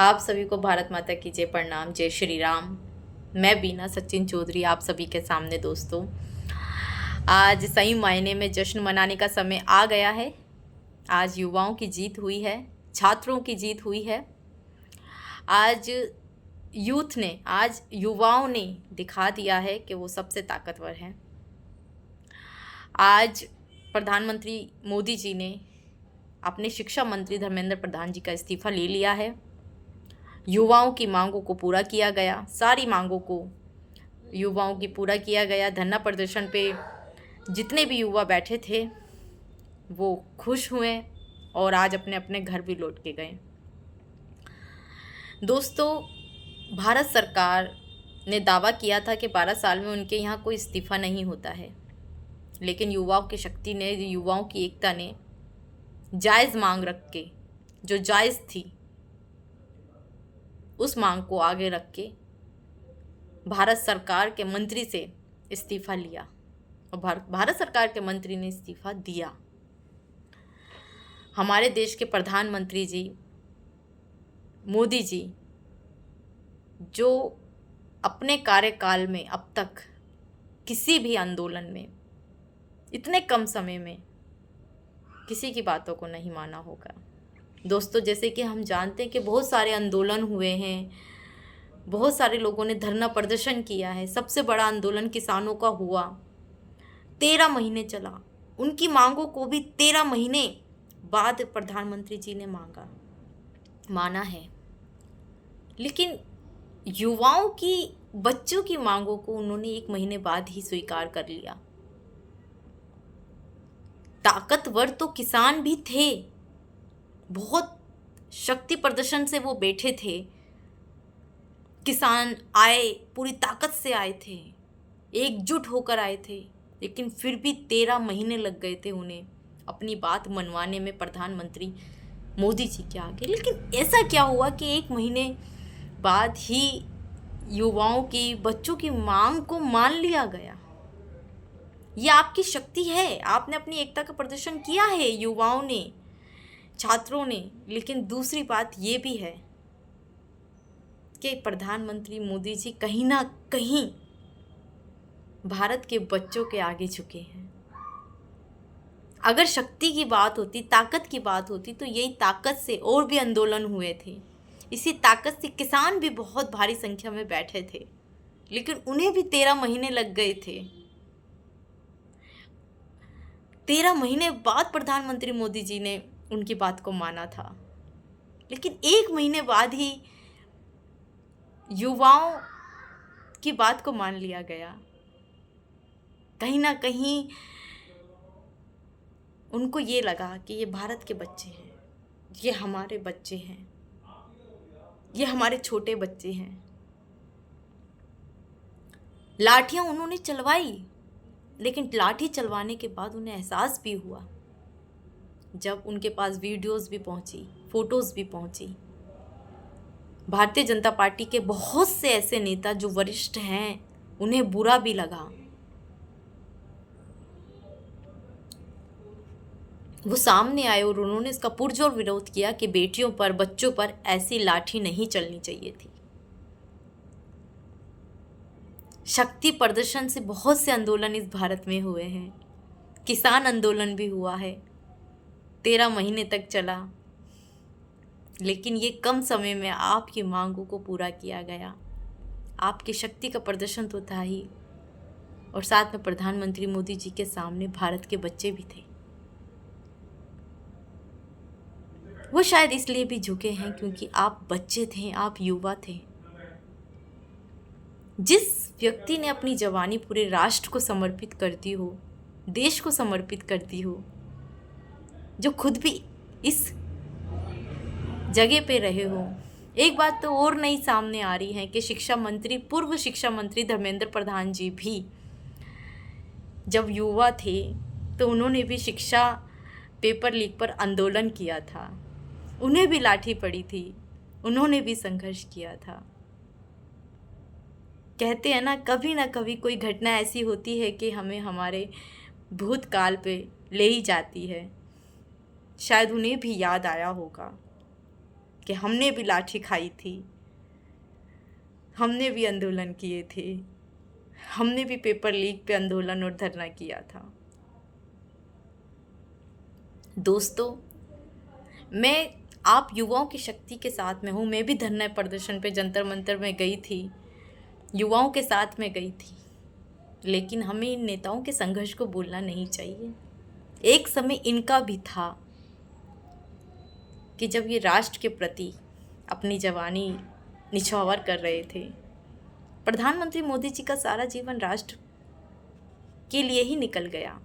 आप सभी को भारत माता की जय, प्रणाम, जय श्री राम। मैं बीना सचिन चौधरी आप सभी के सामने। दोस्तों, आज सही मायने में जश्न मनाने का समय आ गया है। आज युवाओं की जीत हुई है, छात्रों की जीत हुई है। आज आज युवाओं ने दिखा दिया है कि वो सबसे ताकतवर हैं। आज प्रधानमंत्री मोदी जी ने अपने शिक्षा मंत्री धर्मेंद्र प्रधान जी का इस्तीफा ले लिया है। युवाओं की मांगों को पूरा किया गया, सारी मांगों को युवाओं की पूरा किया गया। धरना प्रदर्शन पे जितने भी युवा बैठे थे वो खुश हुए और आज अपने अपने घर भी लौट के गए। दोस्तों, भारत सरकार ने दावा किया था कि 12 साल में उनके यहाँ कोई इस्तीफा नहीं होता है, लेकिन युवाओं की शक्ति ने, युवाओं की एकता ने जायज़ मांग रख के, जो जायज़ थी उस मांग को आगे रख के भारत सरकार के मंत्री से इस्तीफा लिया और भारत सरकार के मंत्री ने इस्तीफा दिया। हमारे देश के प्रधानमंत्री जी मोदी जी, जो अपने कार्यकाल में अब तक किसी भी आंदोलन में इतने कम समय में किसी की बातों को नहीं माना होगा। दोस्तों, जैसे कि हम जानते हैं कि बहुत सारे आंदोलन हुए हैं, बहुत सारे लोगों ने धरना प्रदर्शन किया है। सबसे बड़ा आंदोलन किसानों का हुआ, 13 महीने चला। उनकी मांगों को भी 13 महीने बाद प्रधानमंत्री जी ने माना है। लेकिन युवाओं की, बच्चों की मांगों को उन्होंने 1 महीने बाद ही स्वीकार कर लिया। ताकतवर तो किसान भी थे, बहुत शक्ति प्रदर्शन से वो बैठे थे। किसान आए, पूरी ताकत से आए थे, एकजुट होकर आए थे, लेकिन फिर भी 13 महीने लग गए थे उन्हें अपनी बात मनवाने में प्रधानमंत्री मोदी जी के आगे। लेकिन ऐसा क्या हुआ कि 1 महीने बाद ही युवाओं की, बच्चों की मांग को मान लिया गया? ये आपकी शक्ति है। आपने अपनी एकता का प्रदर्शन किया है, युवाओं ने, छात्रों ने। लेकिन दूसरी बात ये भी है कि प्रधानमंत्री मोदी जी कहीं ना कहीं भारत के बच्चों के आगे झुके हैं। अगर शक्ति की बात होती, ताकत की बात होती, तो यही ताकत से और भी आंदोलन हुए थे। इसी ताकत से किसान भी बहुत भारी संख्या में बैठे थे, लेकिन उन्हें भी 13 महीने लग गए थे। 13 महीने बाद प्रधानमंत्री मोदी जी ने उनकी बात को माना था, लेकिन 1 महीने बाद ही युवाओं की बात को मान लिया गया। कहीं ना कहीं उनको ये लगा कि ये भारत के बच्चे हैं, ये हमारे बच्चे हैं, ये हमारे छोटे बच्चे हैं। लाठियां उन्होंने चलवाई, लेकिन लाठी चलवाने के बाद उन्हें एहसास भी हुआ, जब उनके पास वीडियोस भी पहुंची, फोटोज भी पहुंची। भारतीय जनता पार्टी के बहुत से ऐसे नेता जो वरिष्ठ हैं, उन्हें बुरा भी लगा। वो सामने आए और उन्होंने इसका पुरजोर विरोध किया कि बेटियों पर, बच्चों पर ऐसी लाठी नहीं चलनी चाहिए थी। शक्ति प्रदर्शन से बहुत से आंदोलन इस भारत में हुए हैं। किसान आंदोलन भी हुआ है, 13 महीने तक चला, लेकिन ये कम समय में आपकी मांगों को पूरा किया गया। आपकी शक्ति का प्रदर्शन तो था ही, और साथ में प्रधानमंत्री मोदी जी के सामने भारत के बच्चे भी थे। वो शायद इसलिए भी झुके हैं क्योंकि आप बच्चे थे, आप युवा थे। जिस व्यक्ति ने अपनी जवानी पूरे राष्ट्र को समर्पित कर दी हो, देश को समर्पित कर दी हो, जो खुद भी इस जगह पे रहे हो। एक बात तो और नई सामने आ रही है कि शिक्षा मंत्री, पूर्व शिक्षा मंत्री धर्मेंद्र प्रधान जी भी जब युवा थे तो उन्होंने भी शिक्षा पेपर लीक पर आंदोलन किया था। उन्हें भी लाठी पड़ी थी, उन्होंने भी संघर्ष किया था। कहते हैं ना कभी कोई घटना ऐसी होती है कि हमें हमारे भूतकाल पे ले ही जाती है। शायद उन्हें भी याद आया होगा कि हमने भी लाठी खाई थी, हमने भी आंदोलन किए थे, हमने भी पेपर लीक पे आंदोलन और धरना किया था। दोस्तों, मैं आप युवाओं की शक्ति के साथ में हूँ। मैं भी धरना प्रदर्शन पे जंतर मंतर में गई थी, युवाओं के साथ में गई थी, लेकिन हमें इन नेताओं के संघर्ष को भूलना नहीं चाहिए। एक समय इनका भी था कि जब ये राष्ट्र के प्रति अपनी जवानी निछावर कर रहे थे। प्रधानमंत्री मोदी जी का सारा जीवन राष्ट्र के लिए ही निकल गया।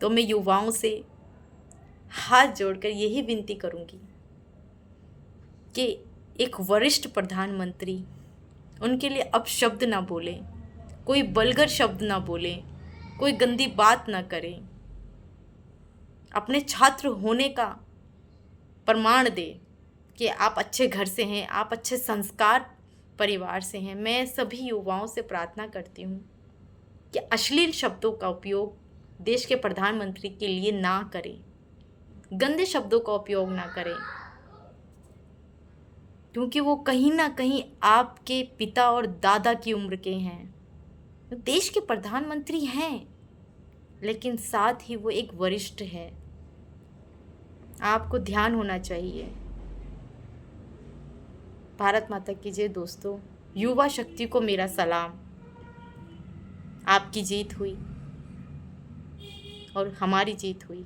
तो मैं युवाओं से हाथ जोड़कर यही विनती करूंगी कि एक वरिष्ठ प्रधानमंत्री उनके लिए अपशब्द ना बोलें, कोई वल्गर शब्द ना बोलें, कोई गंदी बात ना करें, अपने छात्र होने का प्रमाण दे कि आप अच्छे घर से हैं, आप अच्छे संस्कार परिवार से हैं। मैं सभी युवाओं से प्रार्थना करती हूँ कि अश्लील शब्दों का उपयोग देश के प्रधानमंत्री के लिए ना करें, गंदे शब्दों का उपयोग ना करें, क्योंकि वो कहीं ना कहीं आपके पिता और दादा की उम्र के हैं। देश के प्रधानमंत्री हैं, लेकिन साथ ही वो एक वरिष्ठ है। आपको ध्यान होना चाहिए। भारत माता की जय। दोस्तों, युवा शक्ति को मेरा सलाम। आपकी जीत हुई और हमारी जीत हुई।